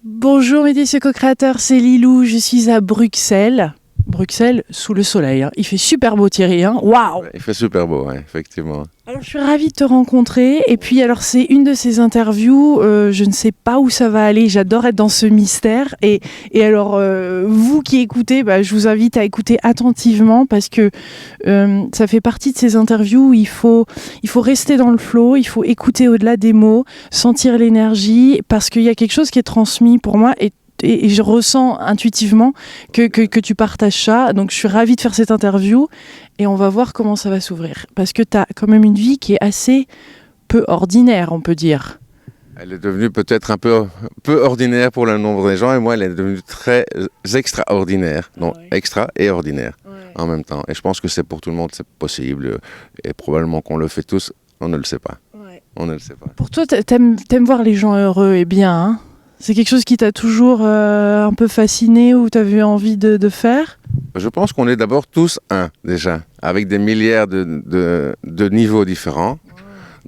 Bonjour mes décieux co-créateurs, c'est Lilou, je suis à Bruxelles. Bruxelles sous le soleil, hein. Il fait super beau Thierry, hein. Waouh! Ouais, il fait super beau, ouais, effectivement. Alors je suis ravie de te rencontrer et puis alors c'est une de ces interviews, je ne sais pas où ça va aller, j'adore être dans ce mystère et alors vous qui écoutez, je vous invite à écouter attentivement parce que ça fait partie de ces interviews où il faut rester dans le flow, il faut écouter au-delà des mots, sentir l'énergie parce qu'il y a quelque chose qui est transmis pour moi et je ressens intuitivement que tu partages ça. Donc je suis ravie de faire cette interview et on va voir comment ça va s'ouvrir. Parce que tu as quand même une vie qui est assez peu ordinaire, on peut dire. Elle est devenue peut-être un peu ordinaire pour le nombre des gens et moi, elle est devenue très extraordinaire. Non, Ouais. extra et ordinaire Ouais. en même temps. Et je pense que c'est pour tout le monde, c'est possible. Et probablement qu'on le fait tous, on ne le sait pas. Ouais. On ne le sait pas. Pour toi, t'aimes voir les gens heureux et bien, hein? C'est quelque chose qui t'a toujours un peu fasciné ou t'as eu envie de faire? Je pense qu'on est d'abord tous un, déjà, avec des milliards de niveaux différents.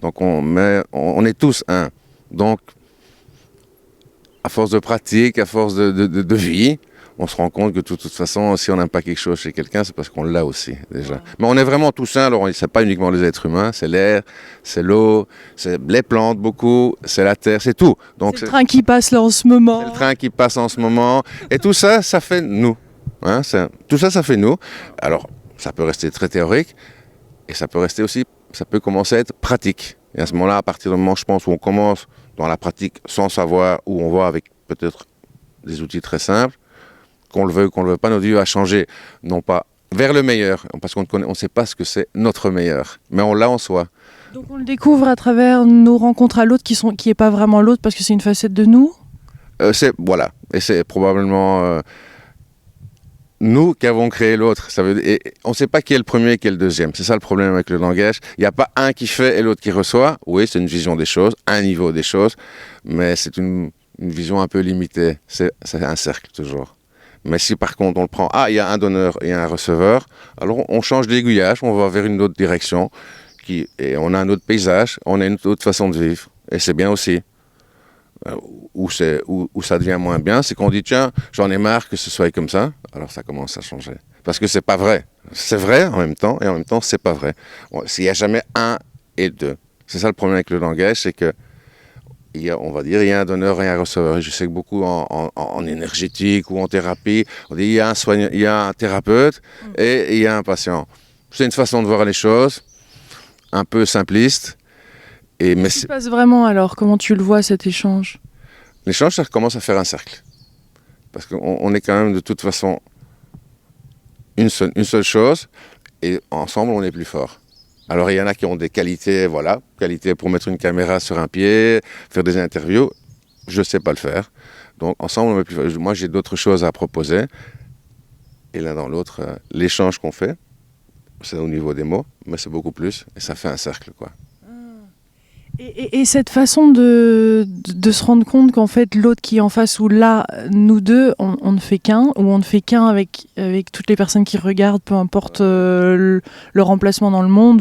Donc on est tous un. Donc, à force de pratique, à force de vie, on se rend compte que de toute façon, si on n'aime pas quelque chose chez quelqu'un, c'est parce qu'on l'a aussi, déjà. Ouais. Mais on est vraiment tous un, alors c'est pas uniquement les êtres humains, c'est l'air, c'est l'eau, c'est les plantes beaucoup, c'est la terre, c'est tout. Donc C'est le train qui passe là en ce moment. c'est le train qui passe en ce moment. Et tout ça, ça fait nous. Hein, tout ça, ça fait nous. Alors, ça peut rester très théorique et ça peut rester aussi, ça peut commencer à être pratique. Et à ce moment-là, à partir du moment, je pense, où on commence dans la pratique sans savoir, où on va avec peut-être des outils très simples, qu'on le veuille ou qu'on ne le veut pas, notre vie va changer, non pas vers le meilleur, parce qu'on ne sait pas ce que c'est notre meilleur, mais on l'a en soi. Donc on le découvre à travers nos rencontres à l'autre qui est pas vraiment l'autre parce que c'est une facette de nous. Voilà, et c'est probablement nous qui avons créé l'autre. Et on ne sait pas qui est le premier et qui est le deuxième. C'est ça le problème avec le langage. Il n'y a pas un qui fait et l'autre qui reçoit. Oui, c'est une vision des choses, un niveau des choses, mais c'est une vision un peu limitée. C'est un cercle toujours. Mais si par contre on le prend, il y a un donneur et un receveur, alors on change d'aiguillage, on va vers une autre direction, et on a un autre paysage, on a une autre façon de vivre. Et c'est bien aussi. Où ça devient moins bien, c'est qu'on dit tiens, j'en ai marre que ce soit comme ça, alors ça commence à changer. Parce que c'est pas vrai. C'est vrai en même temps, et en même temps, c'est pas vrai. S'il n'y a jamais un et deux. C'est ça le problème avec le langage, c'est que on va dire, il y a un donneur et un receveur. Et je sais que beaucoup en énergétique ou en thérapie, on dit il y a un thérapeute et il y a un patient. C'est une façon de voir les choses, un peu simpliste. Mais Qu'est-ce qui se passe vraiment alors? Comment tu le vois cet échange? l'échange, ça commence à faire un cercle. Parce qu'on est quand même de toute façon une seule chose, et ensemble, on est plus fort. Alors, il y en a qui ont des qualités, voilà, qualités pour mettre une caméra sur un pied, faire des interviews. Je ne sais pas le faire. Donc, ensemble, on est plus fort. Moi, j'ai d'autres choses à proposer. Et l'un dans l'autre, l'échange qu'on fait, c'est au niveau des mots, mais c'est beaucoup plus, et ça fait un cercle, quoi. Et cette façon de se rendre compte qu'en fait l'autre qui est en face ou là, nous deux, on ne fait qu'un, ou on ne fait qu'un avec toutes les personnes qui regardent, peu importe leur emplacement dans le monde,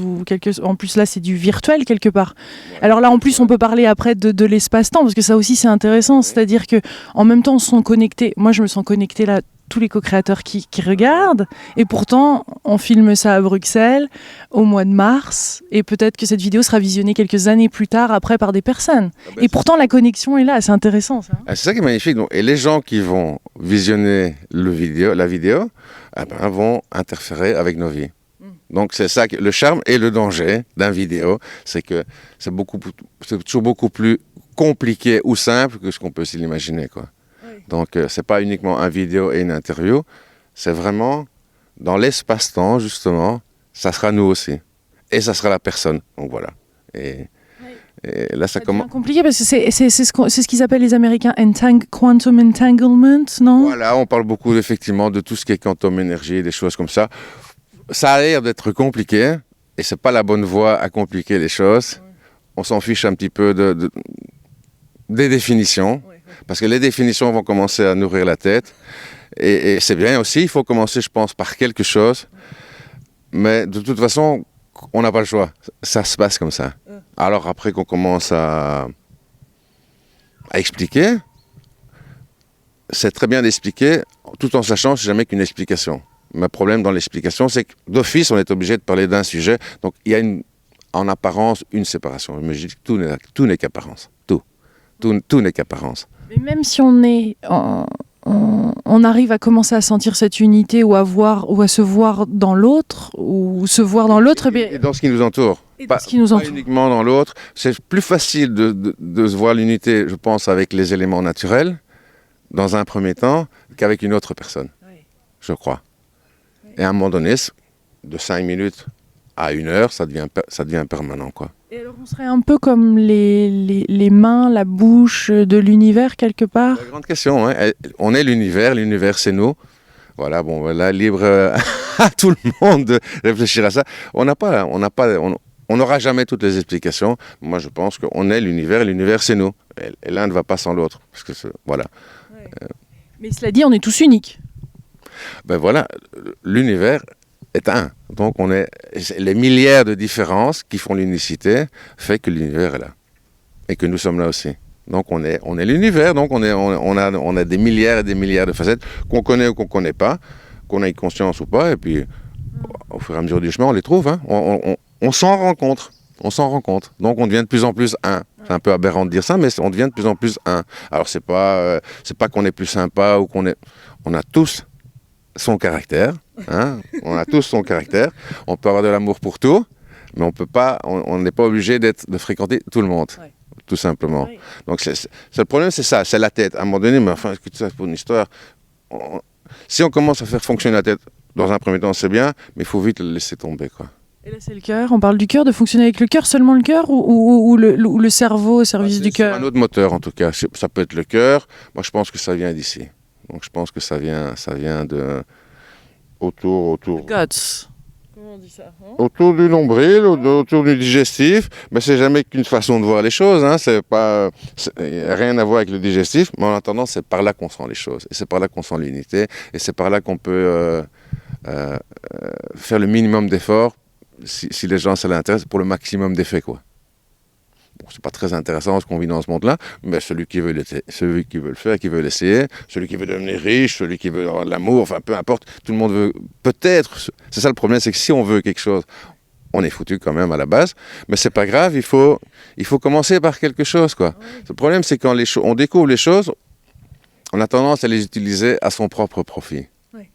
en plus là c'est du virtuel quelque part. Alors là en plus on peut parler après de l'espace-temps, parce que ça aussi c'est intéressant, c'est-à-dire que en même temps on se sent connecté, moi je me sens connecté là, tous les co-créateurs qui regardent, et pourtant on filme ça à Bruxelles au mois de mars, et peut-être que cette vidéo sera visionnée quelques années plus tard après par des personnes. Et pourtant la connexion est là, c'est intéressant ça. C'est ça qui est magnifique. Donc, et les gens qui vont visionner la vidéo vont interférer avec nos vies. Donc c'est ça, le charme et le danger d'un vidéo, c'est que c'est toujours beaucoup plus compliqué ou simple que ce qu'on peut s'imaginer, quoi. Donc, c'est pas uniquement un vidéo et une interview, c'est vraiment dans l'espace-temps, justement, ça sera nous aussi. Et ça sera la personne. Donc voilà. Et là, ça commence. C'est compliqué parce que c'est ce qu'ils appellent les Américains quantum entanglement, non? Voilà, on parle beaucoup effectivement de tout ce qui est quantum énergie, des choses comme ça. Ça a l'air d'être compliqué, et c'est pas la bonne voie à compliquer les choses. On s'en fiche un petit peu des définitions. Parce que les définitions vont commencer à nourrir la tête. Et c'est bien aussi, il faut commencer, je pense, par quelque chose. Mais de toute façon, on n'a pas le choix. Ça se passe comme ça. Alors après qu'on commence à expliquer, c'est très bien d'expliquer, tout en sachant que c'est jamais qu'une explication. Le problème dans l'explication, c'est que d'office, on est obligé de parler d'un sujet. Donc, il y a en apparence une séparation. Mais je dis que tout n'est qu'apparence. Tout n'est qu'apparence. Mais même si on arrive à commencer à sentir cette unité ou à se voir dans l'autre, Et dans ce qui nous entoure. Pas uniquement dans l'autre. C'est plus facile de se voir l'unité, je pense, avec les éléments naturels, dans un premier temps, qu'avec une autre personne, je crois. Et à un moment donné, de 5 minutes à 1 heure, ça devient permanent, quoi. Et alors on serait un peu comme les mains, la bouche de l'univers quelque part. C'est une grande question, hein. On est l'univers c'est nous. Voilà, bon, voilà, libre à tout le monde de réfléchir à ça. On n'aura jamais toutes les explications. Moi, je pense qu'on est l'univers c'est nous. Et l'un ne va pas sans l'autre. Parce que voilà. Ouais. Mais cela dit, on est tous uniques. Ben voilà, l'univers est un. Donc les milliards de différences qui font l'unicité fait que l'univers est là. Et que nous sommes là aussi. Donc on est l'univers, donc on a des milliards et des milliards de facettes qu'on connaît ou qu'on ne connaît pas, qu'on ait conscience ou pas, et puis au fur et à mesure du chemin, on les trouve. Hein. On s'en rencontre. Donc on devient de plus en plus un. C'est un peu aberrant de dire ça, mais on devient de plus en plus un. Alors c'est pas qu'on est plus sympa ou on a tous son caractère. Hein. On a tous son caractère. On peut avoir de l'amour pour tout, mais on n'est pas obligé de fréquenter tout le monde. Ouais. Tout simplement. Oui. Donc le problème, c'est ça, c'est la tête. À un moment donné, mais enfin, écoute ça pour une histoire. Si on commence à faire fonctionner la tête, dans un premier temps, c'est bien, mais il faut vite le laisser tomber, quoi. Et là, c'est le cœur. On parle du cœur, de fonctionner avec le cœur, seulement le cœur ou le cerveau au service du cœur? C'est un autre moteur, en tout cas. Ça peut être le cœur. Moi, je pense que ça vient d'ici. Donc, je pense que ça vient de autour. Guts. Comment on dit ça, hein? Autour du nombril, autour du digestif, mais c'est jamais qu'une façon de voir les choses, hein. C'est rien à voir avec le digestif, mais en attendant, c'est par là qu'on sent les choses, et c'est par là qu'on sent l'unité, et c'est par là qu'on peut faire le minimum d'efforts, si les gens ça les intéresse, pour le maximum d'effets, quoi. Bon, c'est pas très intéressant ce qu'on vit dans ce monde-là, mais celui qui veut le faire, qui veut l'essayer, celui qui veut devenir riche, celui qui veut avoir de l'amour, enfin peu importe, tout le monde veut peut-être. C'est ça le problème, c'est que si on veut quelque chose, on est foutu quand même à la base, mais c'est pas grave, il faut commencer par quelque chose, quoi. Oui. Le problème, c'est quand on découvre les choses, on a tendance à les utiliser à son propre profit. Oui.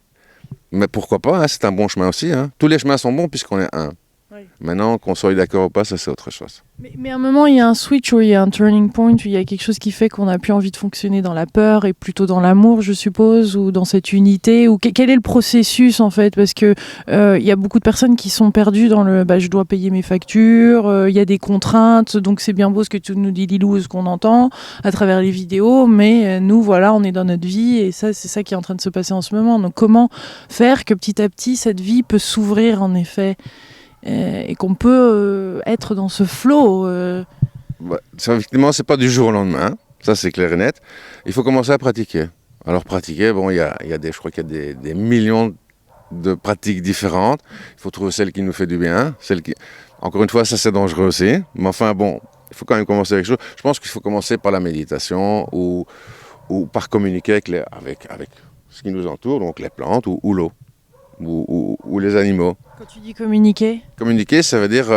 Mais pourquoi pas, hein, c'est un bon chemin aussi. Hein. Tous les chemins sont bons puisqu'on est un. Oui. Maintenant, qu'on soit d'accord ou pas, ça c'est autre chose. Mais à un moment, il y a un switch, où il y a un turning point, où il y a quelque chose qui fait qu'on n'a plus envie de fonctionner dans la peur et plutôt dans l'amour, je suppose, ou dans cette unité. Ou quel est le processus en fait? Parce que il y a beaucoup de personnes qui sont perdues dans le je dois payer mes factures, il y a des contraintes, donc c'est bien beau ce que tu nous dis, Lilou, ce qu'on entend à travers les vidéos, mais nous, voilà, on est dans notre vie et ça, c'est ça qui est en train de se passer en ce moment. Donc comment faire que petit à petit, cette vie peut s'ouvrir en effet? Et qu'on peut être dans ce flow. Effectivement, c'est pas du jour au lendemain, ça c'est clair et net. Il faut commencer à pratiquer. Alors pratiquer, bon, je crois qu'il y a des millions de pratiques différentes. Il faut trouver celle qui nous fait du bien, encore une fois, ça c'est dangereux aussi. Mais enfin bon, il faut quand même commencer avec quelque chose. Je pense qu'il faut commencer par la méditation ou par communiquer avec ce qui nous entoure, donc les plantes ou l'eau. Ou les animaux. Quand tu dis communiquer? Communiquer, ça veut dire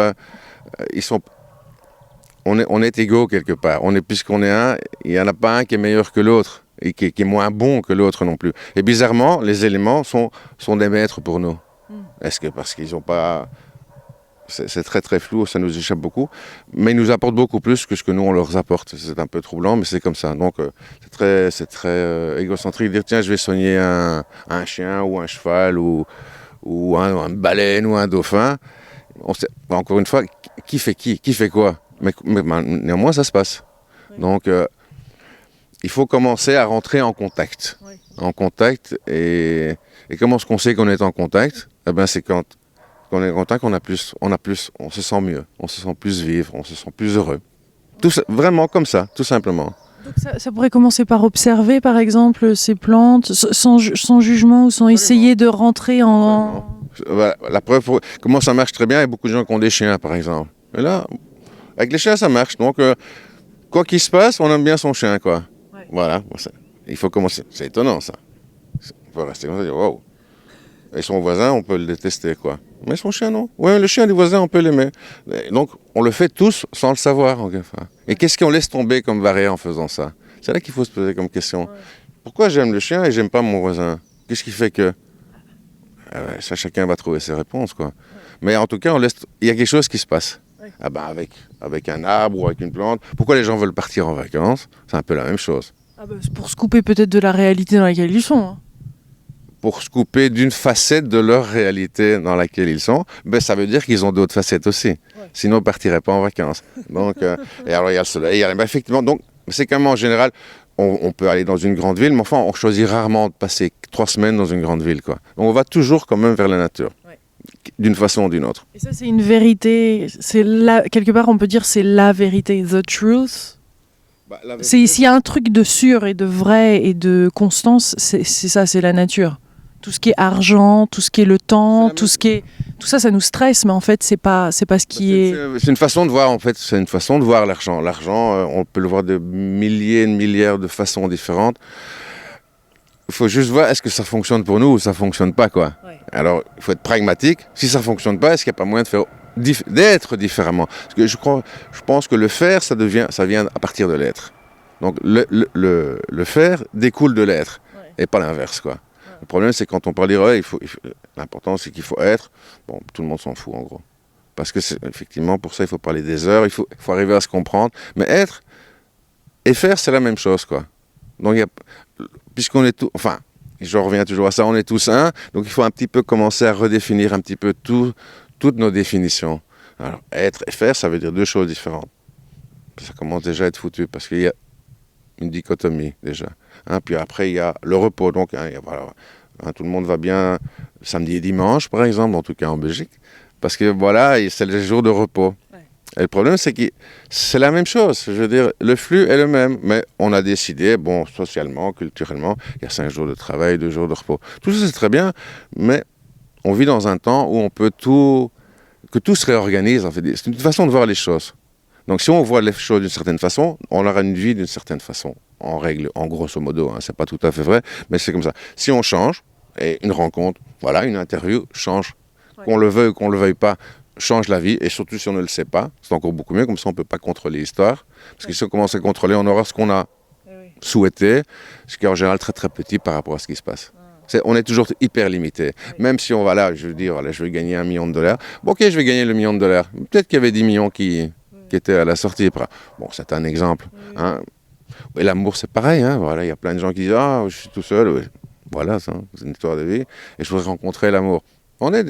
on est égaux quelque part. Puisqu'on est un, il n'y en a pas un qui est meilleur que l'autre et qui est moins bon que l'autre non plus. Et bizarrement, les éléments sont des maîtres pour nous. Est-ce que parce qu'ils n'ont pas... C'est très très flou, ça nous échappe beaucoup, mais ils nous apportent beaucoup plus que ce que nous on leur apporte. C'est un peu troublant, mais c'est comme ça. Donc c'est très égocentrique de dire tiens, je vais soigner un chien ou un cheval ou un baleine ou un dauphin. Encore une fois, qui fait quoi, mais néanmoins ça se passe. Oui. Donc il faut commencer à rentrer en contact. Oui. En contact, et comment est-ce qu'on sait qu'on est en contact? C'est quand on est en contact, on se sent mieux, on se sent plus vivre, on se sent plus heureux. Tout ça, vraiment comme ça, tout simplement. Donc ça pourrait commencer par observer, par exemple, ces plantes, sans jugement ou sans essayer de rentrer en... Voilà, la preuve, comment ça marche très bien, il y a beaucoup de gens qui ont des chiens, par exemple. Et là, avec les chiens, ça marche. Donc, quoi qu'il se passe, on aime bien son chien, quoi. Ouais. Voilà. Il faut commencer. C'est étonnant, ça. On peut rester comme ça et dire, wow. Et son voisin, on peut le détester, quoi. Mais son chien, non. Ouais, le chien du voisin, on peut l'aimer. Et donc, on le fait tous sans le savoir. Enfin. Et qu'est-ce qu'on laisse tomber comme barrière en faisant ça? C'est là qu'il faut se poser comme question. Ouais. Pourquoi j'aime le chien et j'aime pas mon voisin? Qu'est-ce qui fait que... ça, chacun va trouver ses réponses, quoi. Ouais. Mais en tout cas, il y a quelque chose qui se passe. Ouais. Ah ben, avec un arbre ou avec une plante. Pourquoi les gens veulent partir en vacances? C'est un peu la même chose. Ah ben, pour se couper peut-être de la réalité dans laquelle ils sont. Hein. Pour se couper d'une facette de leur réalité dans laquelle ils sont, ben ça veut dire qu'ils ont d'autres facettes aussi. Ouais. Sinon, ils ne partiraient pas en vacances. Donc, et alors, il y a le soleil, effectivement. Donc, c'est quand même en général, on peut aller dans une grande ville, mais enfin, on choisit rarement de passer 3 semaines dans une grande ville, quoi. Donc, on va toujours quand même vers la nature, ouais. D'une façon ou d'une autre. Et ça, c'est une vérité. Quelque part, on peut dire c'est la vérité, the truth. Bah, s'il y a un truc de sûr et de vrai et de constance, c'est ça, c'est la nature. Tout ce qui est argent, tout ce qui est le temps, tout ça, ça nous stresse, mais en fait, c'est pas ce qui est... C'est une façon de voir, en fait, c'est une façon de voir l'argent. L'argent, on peut le voir de milliers, de milliards de façons différentes. Il faut juste voir, est-ce que ça fonctionne pour nous ou ça fonctionne pas, quoi. Ouais. Alors, il faut être pragmatique. Si ça fonctionne pas, est-ce qu'il n'y a pas moyen de faire d'être différemment? Parce que je pense que le faire, ça vient à partir de l'être. Donc, le faire découle de l'être, ouais. Et pas l'inverse, quoi. Le problème, c'est quand on parle dire, ouais, l'important, c'est qu'il faut être. Bon, tout le monde s'en fout, en gros. Parce que, effectivement, pour ça, il faut parler des heures, il faut arriver à se comprendre. Mais être et faire, c'est la même chose, quoi. Donc, puisqu'on est tous... Enfin, je reviens toujours à ça, on est tous un. Donc, il faut un petit peu commencer à redéfinir un petit peu toutes nos définitions. Alors, être et faire, ça veut dire 2 choses différentes. Ça commence déjà à être foutu, parce qu'il y a une dichotomie, déjà. Hein, puis après, il y a le repos. Donc, voilà, tout le monde va bien samedi et dimanche, par exemple, en tout cas en Belgique. Parce que voilà, c'est le jour de repos. Ouais. Et le problème, c'est que c'est la même chose. Je veux dire, le flux est le même. Mais on a décidé, bon, socialement, culturellement, il y a 5 jours de travail, 2 jours de repos. Tout ça, c'est très bien. Mais on vit dans un temps où on peut que tout se réorganise. En fait. C'est une façon de voir les choses. Donc si on voit les choses d'une certaine façon, on aura une vie d'une certaine façon, en règle, en grosso modo, hein, c'est pas tout à fait vrai, mais c'est comme ça. Si on change, et une rencontre, voilà, une interview change, ouais. Qu'on le veuille ou qu'on le veuille pas, change la vie, et surtout si on ne le sait pas, c'est encore beaucoup mieux, comme ça on peut pas contrôler l'histoire, parce ouais. Que si on commence à contrôler, on aura ce qu'on a souhaité, ce qui est en général très très petit par rapport à ce qui se passe. On est toujours hyper limité. Oui. Même si on va là, je veux dire, voilà, je vais gagner $1 million. Bon, ok, je vais gagner le $1 million. Peut-être qu'il y avait 10 millions qui étaient à la sortie. Bon, c'est un exemple. Oui. Hein. Et l'amour, c'est pareil. Hein. Voilà, il y a plein de gens qui disent « Ah, je suis tout seul. Oui. » Voilà, ça, c'est une histoire de vie. Et je voudrais rencontrer l'amour. On est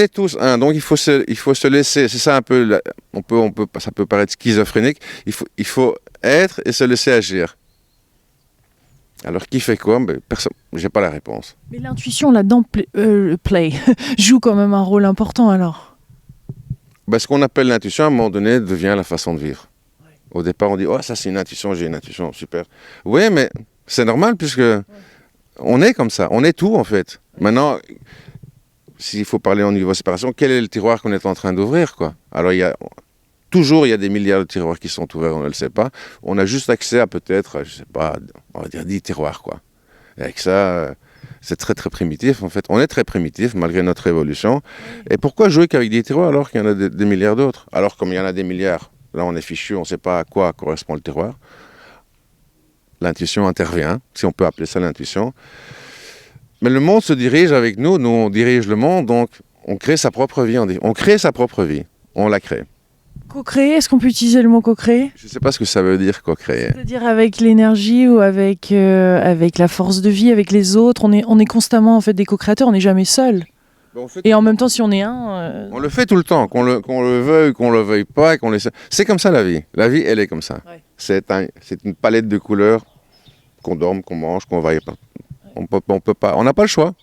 tous un. Donc, il faut se laisser. C'est ça un peu. Ça peut paraître schizophrénique. Il faut être et se laisser agir. Alors, qui fait quoi? Personne. J'ai pas la réponse. Mais l'intuition, là-dedans, joue quand même un rôle important, alors. Ce qu'on appelle l'intuition, à un moment donné, devient la façon de vivre. Ouais. Au départ, on dit « Oh, ça, c'est une intuition, j'ai une intuition, super. » Oui, mais c'est normal, puisque on est comme ça. On est tout, en fait. Ouais. Maintenant, s'il faut parler au niveau séparation, quel est le tiroir qu'on est en train d'ouvrir, quoi? Alors, il y a des milliards de tiroirs qui sont ouverts, on ne le sait pas. On a juste accès à peut-être, je ne sais pas, on va dire 10 tiroirs, quoi. Et avec ça, c'est très très primitif, en fait. On est très primitif, malgré notre évolution. Et pourquoi jouer qu'avec 10 tiroirs alors qu'il y en a des milliards d'autres? Alors, comme il y en a des milliards, là on est fichu, on ne sait pas à quoi correspond le tiroir. L'intuition intervient, si on peut appeler ça l'intuition. Mais le monde se dirige avec nous, nous on dirige le monde, donc on crée sa propre vie. On crée sa propre vie, on la crée. Co-créer, est-ce qu'on peut utiliser le mot co-créer? Je ne sais pas ce que ça veut dire, co-créer. C'est-à-dire avec l'énergie ou avec la force de vie, avec les autres. On est constamment en fait des co-créateurs, on n'est jamais seul. Et en même temps, si on est un... On le fait tout le temps, qu'on le veuille, qu'on le veuille pas. C'est comme ça la vie. La vie, elle est comme ça. Ouais. C'est une palette de couleurs, qu'on dorme, qu'on mange, qu'on vaille pas. On peut pas, on n'a pas le choix.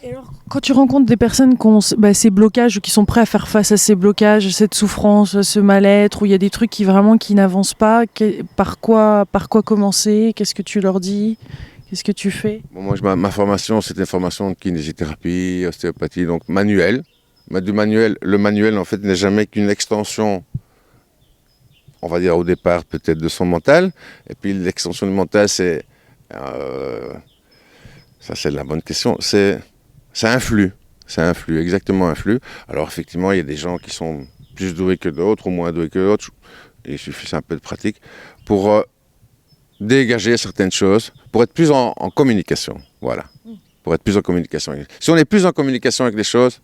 Et alors, quand tu rencontres des personnes qui ont ces blocages ou qui sont prêts à faire face à ces blocages, cette souffrance, ce mal-être, où il y a des trucs qui n'avancent pas, par quoi commencer? Qu'est-ce que tu leur dis? Qu'est-ce que tu fais? Moi, ma formation, c'était une formation de kinésithérapie, ostéopathie, donc manuel. Mais le manuel, en fait, n'est jamais qu'une extension on va dire au départ peut-être de son mental, et puis l'extension du mental, c'est, ça c'est la bonne question, c'est un flux, exactement un flux. Alors effectivement, il y a des gens qui sont plus doués que d'autres, ou moins doués que d'autres, il suffit un peu de pratique, pour dégager certaines choses, pour être plus en communication, voilà, pour être plus en communication. Si on est plus en communication avec les choses,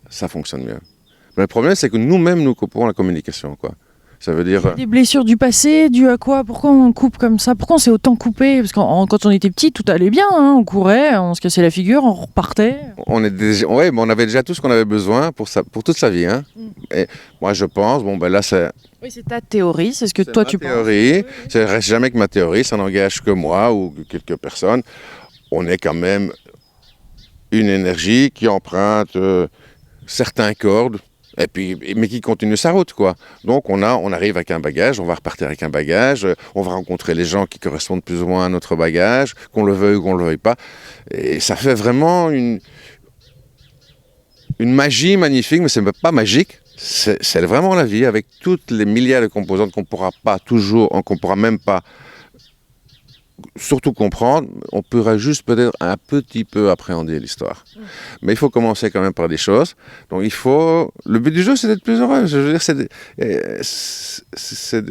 ça fonctionne mieux. Mais le problème, c'est que nous-mêmes, nous coupons la communication, quoi. Ça veut dire... Des blessures du passé, dues à quoi? Pourquoi on coupe comme ça? Pourquoi on s'est autant coupé? Parce que quand on était petit, tout allait bien, hein. On courait, on se cassait la figure, on repartait. Ouais, mais on avait déjà tout ce qu'on avait besoin pour toute sa vie. Hein. Et moi, je pense, là, c'est... Oui, c'est ta théorie, c'est ce que toi tu penses. C'est ma théorie, ça reste jamais que ma théorie, ça n'engage que moi ou que quelques personnes. On est quand même une énergie qui emprunte certains cordes, mais qui continue sa route, quoi. Donc on arrive avec un bagage, on va repartir avec un bagage, on va rencontrer les gens qui correspondent plus ou moins à notre bagage, qu'on le veuille ou qu'on le veuille pas. Et ça fait vraiment une magie magnifique, mais c'est pas magique. C'est vraiment la vie, avec toutes les milliards de composantes qu'on pourra même pas surtout comprendre, on pourra juste peut-être un petit peu appréhender l'histoire. Mais il faut commencer quand même par des choses. Donc le but du jeu, c'est d'être plus heureux. Je veux dire, c'est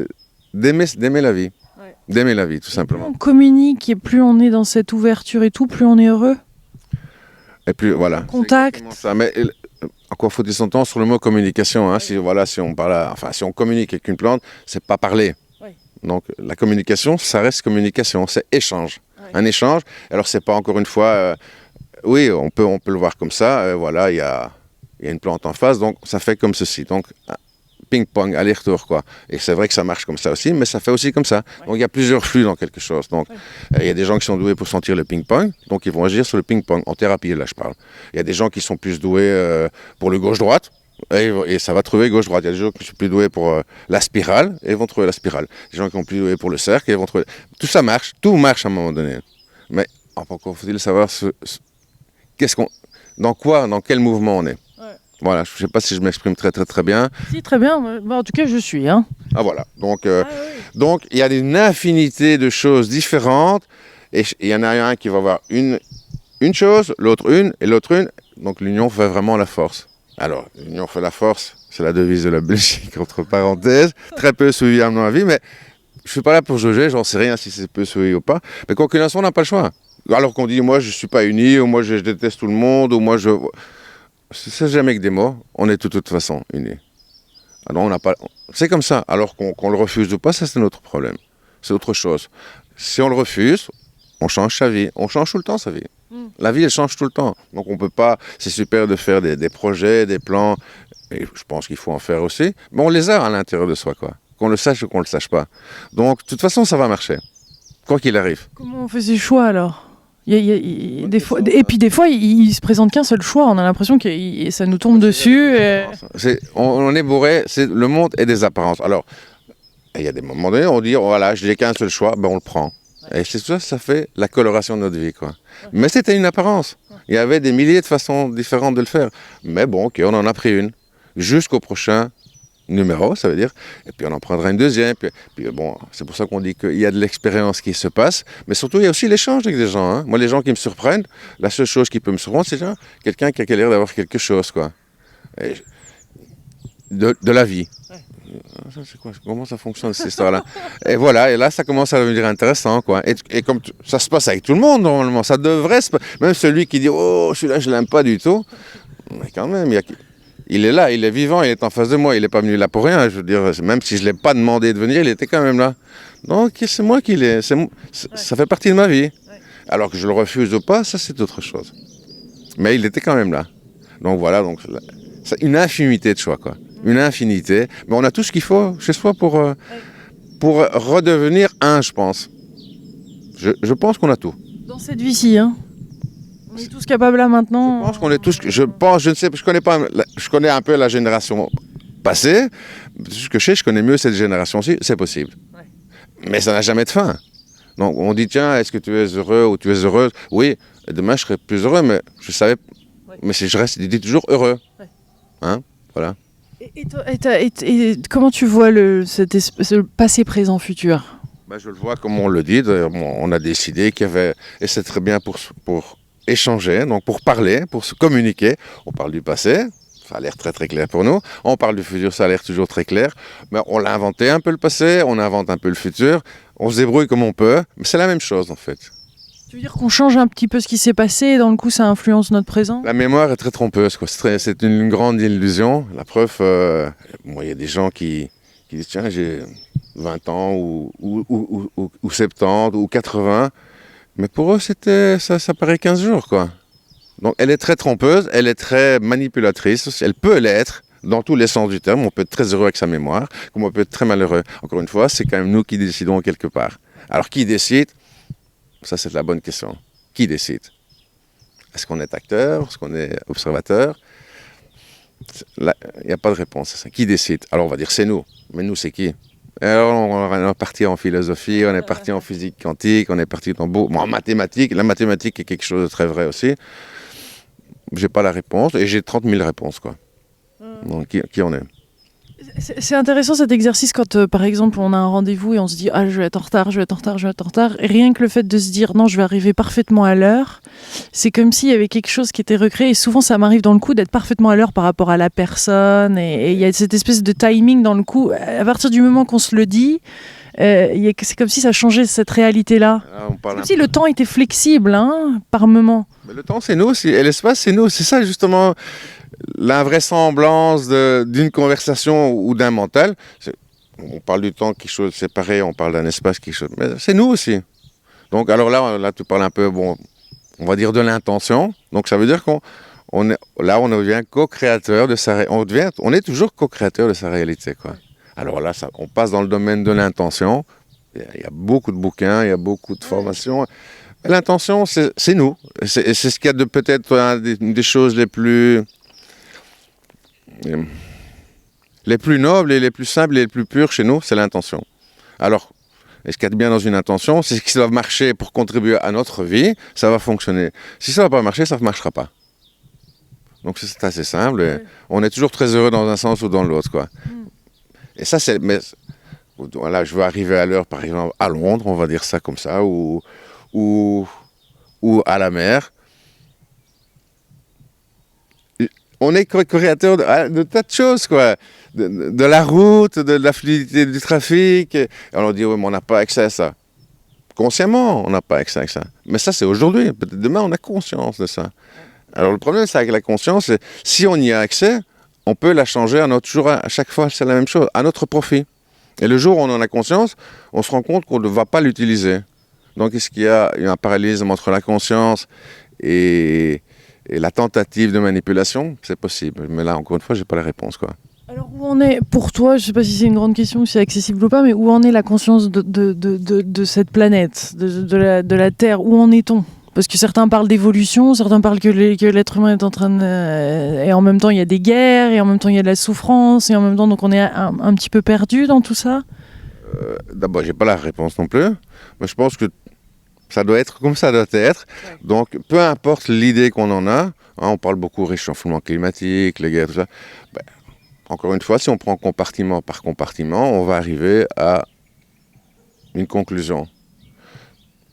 d'aimer la vie. Ouais. D'aimer la vie, tout simplement. Plus on communique et plus on est dans cette ouverture et tout, plus on est heureux. Et puis voilà. Contact. Ça. Mais encore faut-il s'entendre sur le mot communication. Hein. Ouais. Si on communique avec une plante, c'est pas parler. Ouais. Donc la communication, ça reste communication, c'est échange. Ouais. Un échange. Alors c'est pas encore une fois, oui, on peut le voir comme ça. Voilà, il y a une plante en face, donc ça fait comme ceci. Donc ping-pong, aller-retour, quoi. Et c'est vrai que ça marche comme ça aussi, mais ça fait aussi comme ça. Ouais. Donc il y a plusieurs flux dans quelque chose. Donc il y a des gens qui sont doués pour sentir le ping-pong, donc ils vont agir sur le ping-pong. En thérapie, là je parle. Il y a des gens qui sont plus doués pour le gauche-droite, et ça va trouver gauche-droite. Il y a des gens qui sont plus doués pour la spirale, et ils vont trouver la spirale. Des gens qui sont plus doués pour le cercle, et ils vont trouver... Tout ça marche, tout marche à un moment donné. Mais encore faut-il savoir dans quel mouvement on est. Voilà, je ne sais pas si je m'exprime très très très bien. Si, très bien. En tout cas, je suis. Hein. Ah voilà. Donc, il y a une infinité de choses différentes. Et il y en a un qui va avoir une chose, l'autre une, et l'autre une. Donc l'union fait vraiment la force. Alors, l'union fait la force, c'est la devise de la Belgique, entre parenthèses. Très peu suivi à mon avis, mais je ne suis pas là pour juger, j'en sais rien si c'est peu suivi ou pas. Mais quoi qu'il en soit, on n'a pas le choix. Alors qu'on dit, moi je ne suis pas uni, ou moi je déteste tout le monde, ou moi je... C'est jamais que des mots, on est de toute façon unis. Alors on n'a pas... C'est comme ça, alors qu'on le refuse ou pas, ça c'est notre problème. C'est autre chose. Si on le refuse, on change sa vie. On change tout le temps sa vie. La vie, elle change tout le temps. Donc on peut pas... C'est super de faire des projets, des plans, et je pense qu'il faut en faire aussi, mais on les a à l'intérieur de soi, quoi. Qu'on le sache ou qu'on le sache pas. Donc de toute façon, ça va marcher. Quoi qu'il arrive. Comment on fait ses choix alors ? Des fois, et puis des fois, il se présente qu'un seul choix. On a l'impression que ça nous tombe dessus. On est bourré. Le monde est des apparences. Alors, il y a des moments donnés, on dit voilà, j'ai qu'un seul choix, ben on le prend. Ouais. Et c'est ça fait la coloration de notre vie, quoi. Ouais. Mais c'était une apparence. Ouais. Il y avait des milliers de façons différentes de le faire. Mais bon, ok, on en a pris une. Jusqu'au prochain numéro, ça veut dire, et puis on en prendra une deuxième, puis bon, c'est pour ça qu'on dit qu'il y a de l'expérience qui se passe, mais surtout il y a aussi l'échange avec des gens, hein. Moi les gens qui me surprennent, la seule chose qui peut me surprendre, c'est quelqu'un qui a l'air d'avoir quelque chose, quoi, et de la vie. Ouais. C'est quoi, comment ça fonctionne cette histoire-là? Et voilà, et là ça commence à devenir intéressant, quoi, et comme ça se passe avec tout le monde normalement, ça devrait même celui qui dit oh celui-là je l'aime pas du tout, mais quand même il est là, il est vivant, il est en face de moi, il n'est pas venu là pour rien, je veux dire, même si je ne l'ai pas demandé de venir, il était quand même là. Donc c'est moi qui l'ai, ça fait partie de ma vie. Ouais. Alors que je le refuse ou pas, ça c'est autre chose. Mais il était quand même là. Donc voilà, c'est une infinité de choix, quoi. Une infinité. Mais on a tout ce qu'il faut chez soi pour redevenir un, je pense. Je pense qu'on a tout. Dans cette vie-ci, hein. On est tous capables là maintenant. Je pense qu'on est tous. Je connais un peu la génération passée. Ce que je connais mieux cette génération-ci, c'est possible. Ouais. Mais ça n'a jamais de fin. Donc on dit tiens, est-ce que tu es heureux ou tu es heureuse? Oui, demain je serai plus heureux, mais je savais. Ouais. Mais si je reste, il dit toujours heureux. Ouais. Hein, voilà. Et comment tu vois ce passé, présent, futur? Ben, je le vois comme on le dit, on a décidé qu'il y avait, et c'est très bien pour échanger, donc pour parler, pour se communiquer. On parle du passé, ça a l'air très très clair pour nous. On parle du futur, ça a l'air toujours très clair. Mais on l'a inventé un peu le passé, on invente un peu le futur. On se débrouille comme on peut, mais c'est la même chose en fait. Tu veux dire qu'on change un petit peu ce qui s'est passé et dans le coup ça influence notre présent? La mémoire est très trompeuse, quoi. C'est une grande illusion. La preuve, il y a des gens qui disent tiens, j'ai 20 ans ou 70 ou 80. Mais pour eux, ça paraît 15 jours, quoi. Donc elle est très trompeuse, elle est très manipulatrice, elle peut l'être dans tous les sens du terme. On peut être très heureux avec sa mémoire, comme on peut être très malheureux. Encore une fois, c'est quand même nous qui décidons quelque part. Alors qui décide? Ça, c'est la bonne question. Qui décide? Est-ce qu'on est acteur? Est-ce qu'on est observateur? Il n'y a pas de réponse à ça. Qui décide? Alors on va dire c'est nous. Mais nous, c'est qui? Alors on est parti en philosophie, on est parti en physique quantique, on est parti en mathématiques. La mathématique est quelque chose de très vrai aussi. J'ai pas la réponse et j'ai 30 000 réponses, quoi. Donc qui on est? C'est intéressant cet exercice quand, par exemple, on a un rendez-vous et on se dit ah je vais être en retard, je vais être en retard, je vais être en retard. Et rien que le fait de se dire non, je vais arriver parfaitement à l'heure, c'est comme s'il y avait quelque chose qui était recréé. Et souvent, ça m'arrive dans le coup d'être parfaitement à l'heure par rapport à la personne. Et il y a cette espèce de timing dans le coup. À partir du moment qu'on se le dit, c'est comme si ça changeait cette réalité-là. C'est comme si le temps était flexible, hein, par moment. Mais le temps, c'est nous aussi. Et l'espace, c'est nous. C'est ça, justement, l'invraisemblance d'une conversation ou d'un mental. On parle du temps, quelque chose de séparé, on parle d'un espace, quelque chose. Mais c'est nous aussi. Donc, alors là, tu parles un peu, bon, on va dire de l'intention. Donc, ça veut dire on devient co-créateur de sa réalité. On est toujours co-créateur de sa réalité, quoi. Alors là, on passe dans le domaine de l'intention. Il y a beaucoup de bouquins, il y a beaucoup de formations. L'intention, c'est nous. C'est ce qu'il y a de peut-être des choses les plus nobles et les plus simples et les plus pures chez nous, c'est l'intention. Alors, ce qu'il y a de bien dans une intention, c'est que ça va marcher pour contribuer à notre vie, ça va fonctionner. Si ça ne va pas marcher, ça ne marchera pas. Donc c'est assez simple. Oui. On est toujours très heureux dans un sens ou dans l'autre, quoi. Et ça, mais voilà, je veux arriver à l'heure, par exemple, à Londres, on va dire ça comme ça, ou à la mer. On est créateur de tas de choses, quoi. De la route, de la fluidité du trafic. Alors on dit, oui, mais on n'a pas accès à ça. Consciemment, on n'a pas accès à ça. Mais ça, c'est aujourd'hui. Peut-être demain, on a conscience de ça. Alors le problème, c'est avec la conscience, c'est si on y a accès, on peut la changer à chaque fois, c'est la même chose, à notre profit. Et le jour où on en a conscience, on se rend compte qu'on ne va pas l'utiliser. Donc, est-ce qu'il y a un parallélisme entre la conscience et la tentative de manipulation? C'est possible. Mais là, encore une fois, je n'ai pas la réponse, quoi. Alors, où en est, pour toi, je ne sais pas si c'est une grande question, si c'est accessible ou pas, mais où en est la conscience de cette planète, de la Terre? Où en est-on? Parce que certains parlent d'évolution, certains parlent que l'être humain est en train de... Et en même temps, il y a des guerres, et en même temps, il y a de la souffrance, et en même temps, donc on est un petit peu perdu dans tout ça. D'abord, je n'ai pas la réponse non plus. Mais je pense que ça doit être comme ça doit être. Ouais. Donc, peu importe l'idée qu'on en a, hein, on parle beaucoup réchauffement climatique, les guerres, tout ça. Ben, encore une fois, si on prend compartiment par compartiment, on va arriver à une conclusion.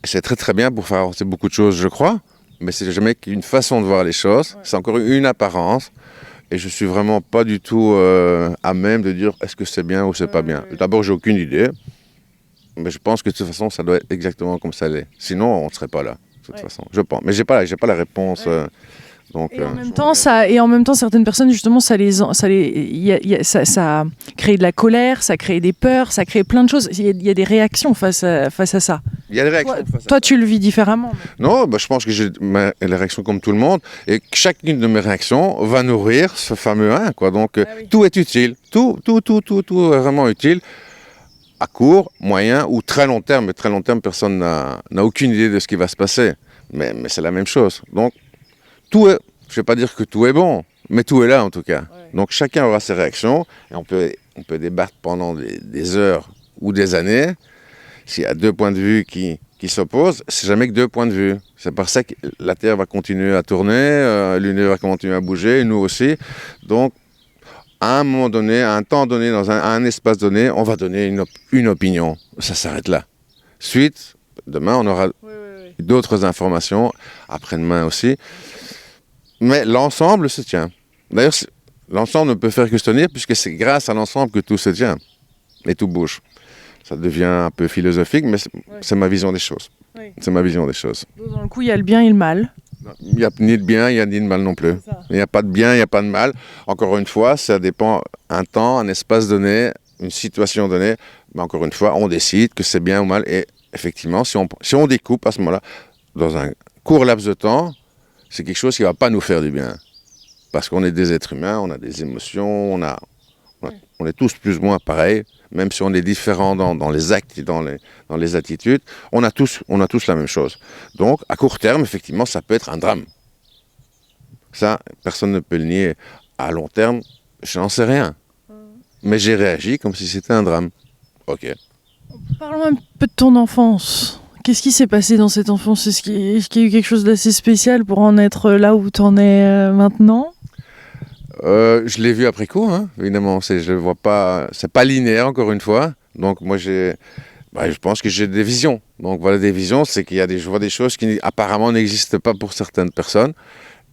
C'est très très bien pour faire avancer beaucoup de choses, je crois, mais c'est jamais qu'une façon de voir les choses, ouais. C'est encore une apparence, et je suis vraiment pas du tout à même de dire est-ce que c'est bien ou c'est pas bien. D'abord, j'ai aucune idée, mais je pense que de toute façon, ça doit être exactement comme ça l'est. Sinon, on ne serait pas là, de toute façon, je pense. Mais j'ai pas la réponse. Donc, et en même temps, certaines personnes, justement, ça crée de la colère, ça crée des peurs, ça crée plein de choses. Il y a des réactions face à ça. Il y a des réactions face à ça. Toi, tu le vis différemment. Non, je pense que j'ai les réactions comme tout le monde, et chacune de mes réactions va nourrir ce fameux 1, quoi. Donc, tout est utile. Tout est vraiment utile. À court, moyen ou très long terme. Mais très long terme, personne n'a aucune idée de ce qui va se passer. Mais c'est la même chose. Donc, je ne vais pas dire que tout est bon, mais tout est là en tout cas. Ouais. Donc chacun aura ses réactions, et on peut débattre pendant des heures ou des années. S'il y a deux points de vue qui s'opposent, c'est jamais que deux points de vue. C'est par ça que la Terre va continuer à tourner, l'univers va continuer à bouger, et nous aussi. Donc à un moment donné, à un temps donné, dans un espace donné, on va donner une opinion. Ça s'arrête là. Suite, demain, on aura d'autres informations, après-demain aussi. Mais l'ensemble se tient. D'ailleurs, l'ensemble ne peut faire que se tenir, puisque c'est grâce à l'ensemble que tout se tient. Et tout bouge. Ça devient un peu philosophique, mais c'est ma vision des choses. Oui. C'est ma vision des choses. Dans le coup, il y a le bien et le mal. Il n'y a ni de bien, il n'y a ni de mal non plus. Il n'y a pas de bien, il n'y a pas de mal. Encore une fois, ça dépend un temps, un espace donné, une situation donnée. Mais encore une fois, on décide que c'est bien ou mal. Et effectivement, si on découpe à ce moment-là, dans un court laps de temps, c'est quelque chose qui ne va pas nous faire du bien. Parce qu'on est des êtres humains, on a des émotions, on est tous plus ou moins pareils. Même si on est différents dans les actes et dans les attitudes, on a tous la même chose. Donc, à court terme, effectivement, ça peut être un drame. Ça, personne ne peut le nier. À long terme, je n'en sais rien. Mais j'ai réagi comme si c'était un drame. Ok. Parlons un peu de ton enfance. Qu'est-ce qui s'est passé dans cette enfance? Est-ce qu'il y a eu quelque chose d'assez spécial pour en être là où tu en es maintenant? Je l'ai vu après coup, hein, évidemment. Je vois pas, c'est pas linéaire, encore une fois. Donc moi, je pense que j'ai des visions. Donc voilà, des visions, c'est je vois des choses qui apparemment n'existent pas pour certaines personnes.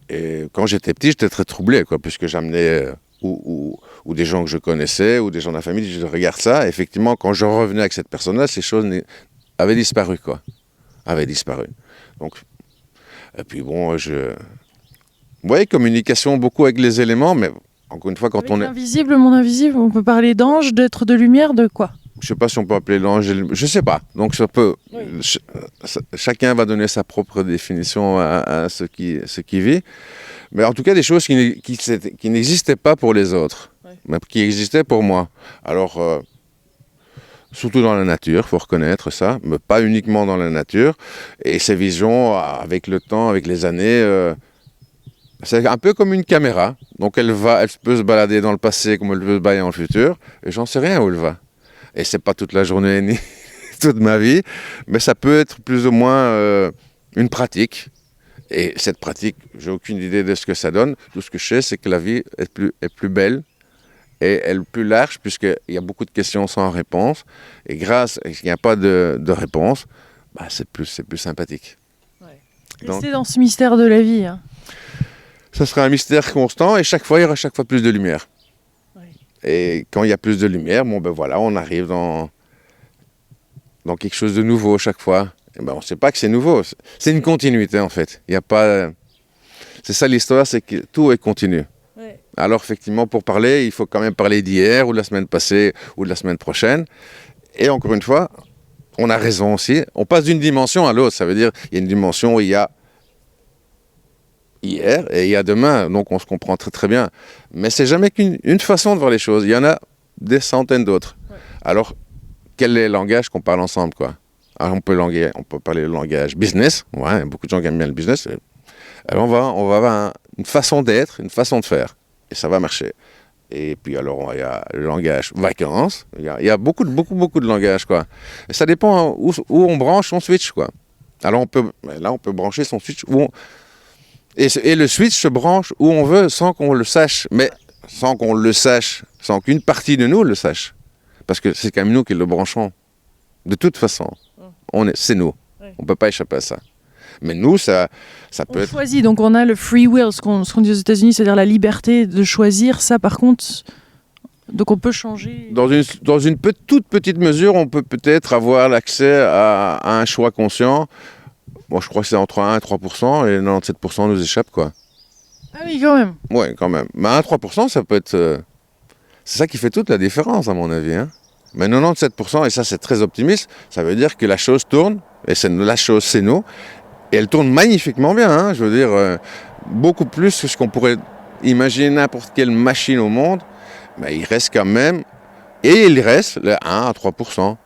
Et quand j'étais petit, j'étais très troublé, quoi, puisque j'amenais ou des gens que je connaissais, ou des gens de la famille, je regarde ça. Et effectivement, quand je revenais avec cette personne-là, ces choses avaient disparu, quoi. Avaient disparu. Donc, et puis bon, oui, communication beaucoup avec les éléments, mais encore une fois, quand on est... L'invisible, mon invisible, on peut parler d'ange, d'être de lumière, de quoi? Je ne sais pas si on peut appeler l'ange, je ne sais pas. Donc ça peut... Oui. Chacun va donner sa propre définition à ce qui vit. Mais en tout cas, des choses qui n'existaient pas pour les autres, mais qui existaient pour moi. Alors, surtout dans la nature, il faut reconnaître ça, mais pas uniquement dans la nature. Et ces visions, avec le temps, avec les années... c'est un peu comme une caméra, donc elle peut se balader dans le passé comme elle peut se balader dans le futur, et j'en sais rien où elle va. Et c'est pas toute la journée ni toute ma vie, mais ça peut être plus ou moins une pratique. Et cette pratique, j'ai aucune idée de ce que ça donne. Tout ce que je sais, c'est que la vie est plus belle et elle est plus large, puisqu'il y a beaucoup de questions sans réponse. Et grâce à ce qu'il n'y a pas de réponse, c'est plus sympathique. Ouais. Rester dans ce mystère de la vie, hein. Ça sera un mystère constant et chaque fois, il y aura chaque fois plus de lumière. Oui. Et quand il y a plus de lumière, on arrive dans quelque chose de nouveau chaque fois. Et on ne sait pas que c'est nouveau. C'est une continuité, en fait. Il y a pas... C'est ça l'histoire, c'est que tout est continu. Oui. Alors, effectivement, pour parler, il faut quand même parler d'hier ou de la semaine passée ou de la semaine prochaine. Et encore une fois, on a raison aussi. On passe d'une dimension à l'autre. Ça veut dire qu'il y a une dimension où il y a hier et il y a demain, donc on se comprend très très bien. Mais c'est jamais qu'une façon de voir les choses. Il y en a des centaines d'autres. Ouais. Alors, quel est le langage qu'on parle ensemble, quoi? Alors, on peut parler le langage business. Ouais, beaucoup de gens qui aiment bien le business. Alors, on va avoir une façon d'être, une façon de faire, et ça va marcher. Et puis alors, il y a le langage vacances. Il y a beaucoup de langages, quoi. Et ça dépend où on branche son switch, quoi. Alors, on peut brancher son switch où et le switch se branche où on veut sans qu'on le sache, mais sans qu'on le sache, sans qu'une partie de nous le sache. Parce que c'est quand même nous qui le branchons. De toute façon, c'est nous. Ouais. On ne peut pas échapper à ça. Mais nous, ça peut être... On choisit, donc on a le free will, ce qu'on dit aux États-Unis, c'est-à-dire la liberté de choisir. Ça, par contre, donc on peut changer... Dans une toute petite mesure, on peut peut-être avoir l'accès à un choix conscient. Bon, je crois que c'est entre 1 et 3%, et 97% nous échappe, quoi. Ah oui, quand même. Oui, quand même. Mais 1 à 3%, ça peut être... c'est ça qui fait toute la différence, à mon avis, hein. Mais 97%, et ça c'est très optimiste, ça veut dire que la chose tourne, et la chose c'est nous, et elle tourne magnifiquement bien, hein. Je veux dire, beaucoup plus que ce qu'on pourrait imaginer n'importe quelle machine au monde, mais il reste quand même, et il reste le 1 à 3%,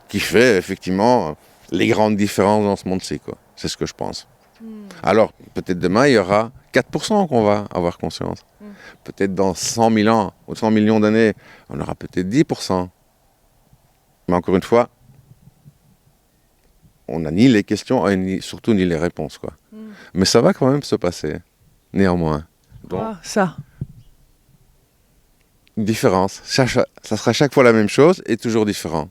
qui fait effectivement les grandes différences dans ce monde-ci, quoi. C'est ce que je pense. Alors, peut-être demain, il y aura 4% qu'on va avoir conscience. Peut-être dans 100 000 ans, ou 100 millions d'années, on aura peut-être 10%. Mais encore une fois, on n'a ni les questions, et surtout ni les réponses, quoi. Mais ça va quand même se passer, néanmoins. Donc, ça. Une différence. Ça sera chaque fois la même chose et toujours différent.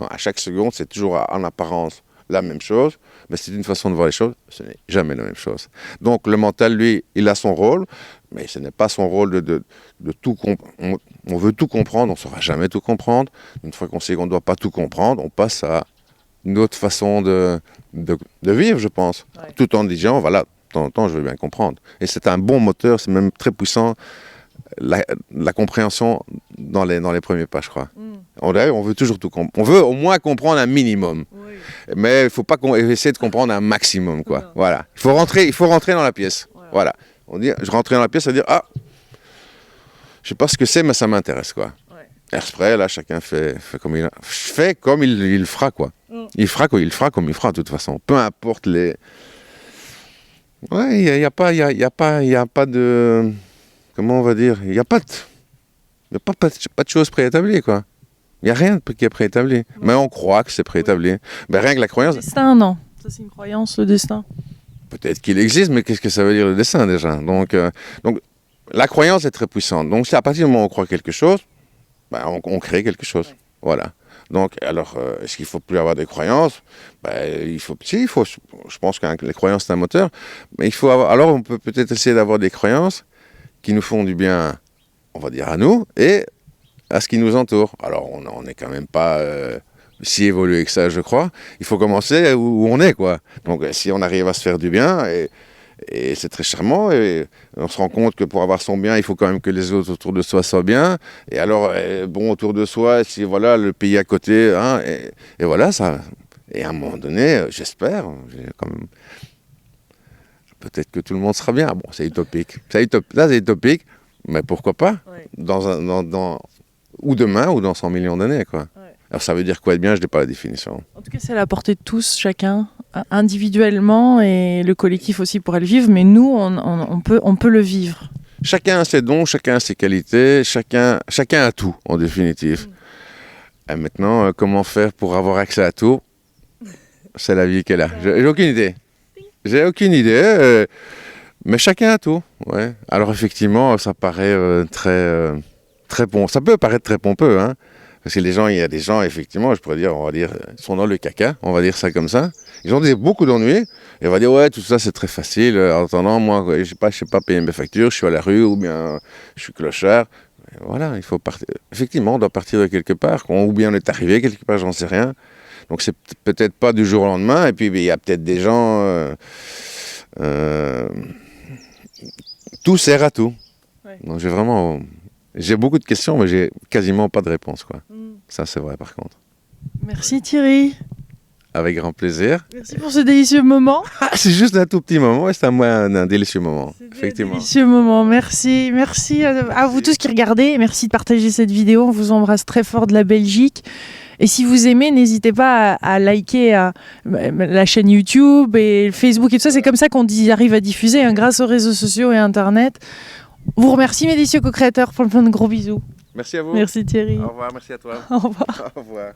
À chaque seconde, c'est toujours en apparence la même chose, mais c'est une façon de voir les choses, ce n'est jamais la même chose. Donc le mental, lui, il a son rôle, mais ce n'est pas son rôle de tout comprendre. On veut tout comprendre, on ne saura jamais tout comprendre. Une fois qu'on sait qu'on ne doit pas tout comprendre, on passe à une autre façon de vivre, je pense. Ouais. Tout en disant, voilà, de temps en temps, je veux bien comprendre. Et c'est un bon moteur, c'est même très puissant, la compréhension dans les premiers pas, je crois. On veut toujours tout comprendre. On veut au moins comprendre un minimum. Oui. Mais il ne faut pas essayer de comprendre un maximum, quoi. Non. Voilà. Il faut rentrer dans la pièce. Ouais. Voilà. On dit, je rentre dans la pièce, ça veut dire, ah, je sais pas ce que c'est, mais ça m'intéresse, quoi. Ouais. Et après, là, chacun fait comme il fera, quoi. Il fera comme il fera, de toute façon. Peu importe les... Ouais, il n'y a pas de... Comment on va dire? Il n'y a pas de choses préétablies, quoi. Il n'y a rien qui est préétabli. Ouais. Mais on croit que c'est préétabli. Oui. Ben, rien que la croyance... Le destin, non. Ça, c'est une croyance, le destin. Peut-être qu'il existe, mais qu'est-ce que ça veut dire le destin, déjà? Donc, la croyance est très puissante. Donc, c'est à partir du moment où on croit quelque chose, ben, on crée quelque chose. Oui. Voilà. Donc, alors, est-ce qu'il ne faut plus avoir des croyances? Ben, je pense que les croyances, c'est un moteur. Mais alors, on peut peut-être essayer d'avoir des croyances qui nous font du bien, on va dire, à nous, et à ce qui nous entoure. Alors, on n'est quand même pas si évolué que ça, je crois. Il faut commencer où on est, quoi. Donc, si on arrive à se faire du bien, et c'est très charmant, et on se rend compte que pour avoir son bien, il faut quand même que les autres autour de soi soient bien. Et alors, bon, autour de soi, si voilà, le pays à côté, hein, et voilà, ça. Et à un moment donné, j'espère, quand même, peut-être que tout le monde sera bien. Bon, c'est utopique. Là, c'est utopique, mais pourquoi pas? Oui. Ou demain, ou dans 100 millions d'années, quoi. Ouais. Alors, ça veut dire quoi être bien? Je n'ai pas la définition. En tout cas, c'est à la portée de tous, chacun, individuellement, et le collectif aussi pourrait le vivre, mais nous, on peut le vivre. Chacun a ses dons, chacun a ses qualités, chacun a tout, en définitive. Et maintenant, comment faire pour avoir accès à tout? C'est la vie qu'elle a. J'ai aucune idée. Mais chacun a tout. Ouais. Alors, effectivement, ça paraît très bon. Ça peut paraître très pompeux, hein. Parce que il y a des gens, effectivement, on va dire, sont dans le caca, on va dire ça comme ça. Ils ont beaucoup d'ennuis, et on va dire, ouais, tout ça, c'est très facile. En attendant, moi, je sais pas payer mes factures, je suis à la rue, ou bien je suis clochard. Et voilà, il faut partir. Effectivement, on doit partir de quelque part, ou bien on est arrivé quelque part, j'en sais rien. Donc, c'est peut-être pas du jour au lendemain, et puis, il y a peut-être des gens... tout sert à tout. Ouais. Donc, j'ai beaucoup de questions, mais j'ai quasiment pas de réponse, quoi. Ça, c'est vrai, par contre. Merci Thierry. Avec grand plaisir. Merci pour ce délicieux moment. C'est juste un tout petit moment, et c'est un délicieux moment, effectivement. Un délicieux moment, merci. Merci à vous tous qui regardez. Merci de partager cette vidéo. On vous embrasse très fort de la Belgique. Et si vous aimez, n'hésitez pas à liker la chaîne YouTube et Facebook et tout ça. C'est comme ça qu'on arrive à diffuser, hein, grâce aux réseaux sociaux et Internet. On vous remercie, mes délicieux co-créateurs, pour plein de gros bisous. Merci à vous. Merci Thierry. Au revoir, merci à toi. Au revoir. Au revoir.